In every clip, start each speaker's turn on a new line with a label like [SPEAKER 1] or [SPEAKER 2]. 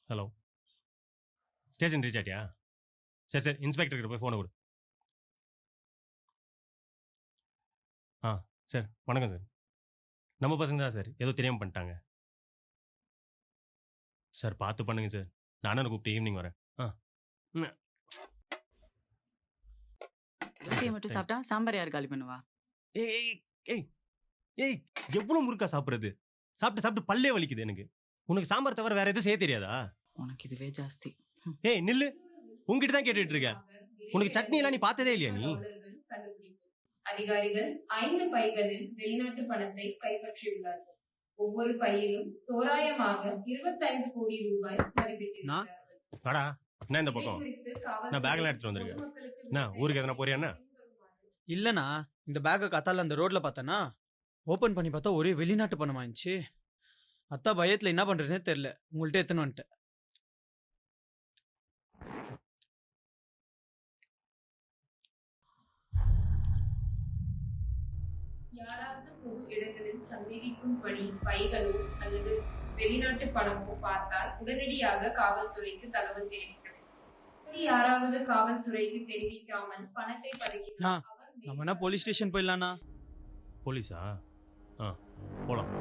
[SPEAKER 1] Hello, station reach ஆட்டியா? சரி சரி, inspector கிட்ட போய் ஃபோனை கொடு. ஆ சார், வணக்கம் சார். நம்ம பசங்க தான் சார், ஏதோ தெரியாமல் பண்ணிட்டாங்க சார். பார்த்து பண்ணுங்க சார். நான் அண்ணனை கூப்பிட்டு ஈவினிங் வரேன்.
[SPEAKER 2] தோசையை மட்டும் சாப்பிட்டா சாம்பார் யார் காலி பண்ணுவா?
[SPEAKER 1] ஏய் ஏய் ஏய் ஏய், எவ்வளோ முறுக்கா சாப்பிட்றது? சாப்பிட்டு சாப்பிட்டு பல்லே வலிக்குது எனக்கு. உனக்கு சாம்பார் தவிர வேற எதுவும் செய்ய தெரியாதா?
[SPEAKER 2] உனக்கு இதுவே ஜாஸ்தி.
[SPEAKER 1] ஏய் நில்லு, உங்ககிட்ட தான் கேட்டுட்டு இருக்க. உனக்கு சட்னி எல்லாம் நீ பார்த்ததே இல்லையா நீ?
[SPEAKER 3] அதிகாரிகள் 5 பைகளில் வெளிநாட்டு பணத்தை கைப்பற்றியுள்ளார்கள். ஒவ்வொரு பையிலும் தோராயமாக 25 கோடி ரூபாய் மதிப்பிட்டிருக்கிறார்கள்.
[SPEAKER 1] வாடா, என்ன இந்த பக்கம்? நான் பேக்ல எடுத்துட்டு வந்திருக்கேன். என்ன ஊருக்கு எதனா போறியா?
[SPEAKER 4] இல்லண்ணா, இந்த பேக்கை கத்தால அந்த ரோட்ல பார்த்தனா ஓபன் பண்ணி பார்த்தா ஒரே வெளிநாட்டு பணமா இருந்துச்சு. அத்தா பயத்துல என்ன பண்றதுனே தெரியல, உங்கள்ட்ட எத்தனை வந்துட்டேன்.
[SPEAKER 3] யாராவது பொது இடங்களில் சந்தேகிக்கும்படி பைகளோ அல்லது வெளிநாட்டு பணமோ பார்த்தால் உடனடியாக காவல்துறைக்கு தகவல் தெரிவிக்க வேண்டும். யாராவது காவல்துறைக்கு தெரிவிக்காமல் பணத்தை பதுக்கினால்
[SPEAKER 4] நம்ம என்ன போலீஸ் ஸ்டேஷன் போயிடலாம்னா?
[SPEAKER 1] போலீஸா? போலாம்.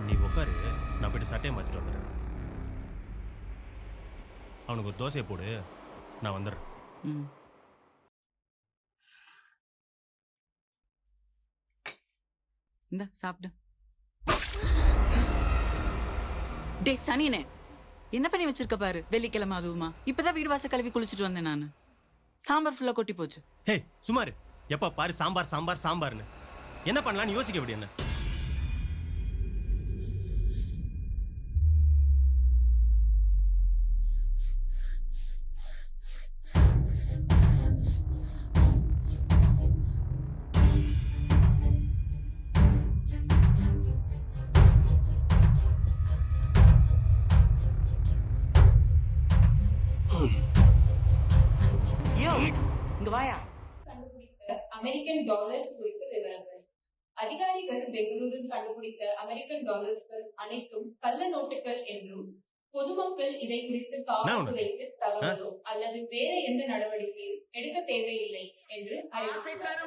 [SPEAKER 1] நீ உட்காரு, நான் போயிட்டு சட்டையை மாத்திட்டு வந்துடுறேன். அவனுக்கு ஒரு தோசையை போடு, நான் வந்துடுறேன்.
[SPEAKER 2] இந்த சாப்பிடு. டே சனினே, என்ன பண்ணி வச்சிருக்க பாரு. வெள்ளிக்கிழமை அதுவுமா? இப்பதான் வீடு வாச கழுவி குளிச்சுட்டு வந்தேன் நானு. சாம்பார் ஃபுல்லா கொட்டி போச்சு.
[SPEAKER 1] ஹே சுமாரு, எப்ப பாரு சாம்பார் சாம்பார் சாம்பார்னு. என்ன பண்ணலான்னு யோசிக்க விடு என்ன.
[SPEAKER 3] கண்டுபிடித்த அமெரிக்கன் டாலர்ஸ் குறித்த விவரங்கள். அதிகாரிகள் பெங்களூரில் கண்டுபிடித்த அமெரிக்கன் டாலர்ஸ்கள் அனைத்தும் கள்ள நோட்டுகள் என்றும் பொதுமக்கள் இதை குறித்து காவல்துறைக்கு தகவலோ அல்லது வேற எந்த நடவடிக்கையும் எடுக்க தேவையில்லை என்று அறிவித்தார்.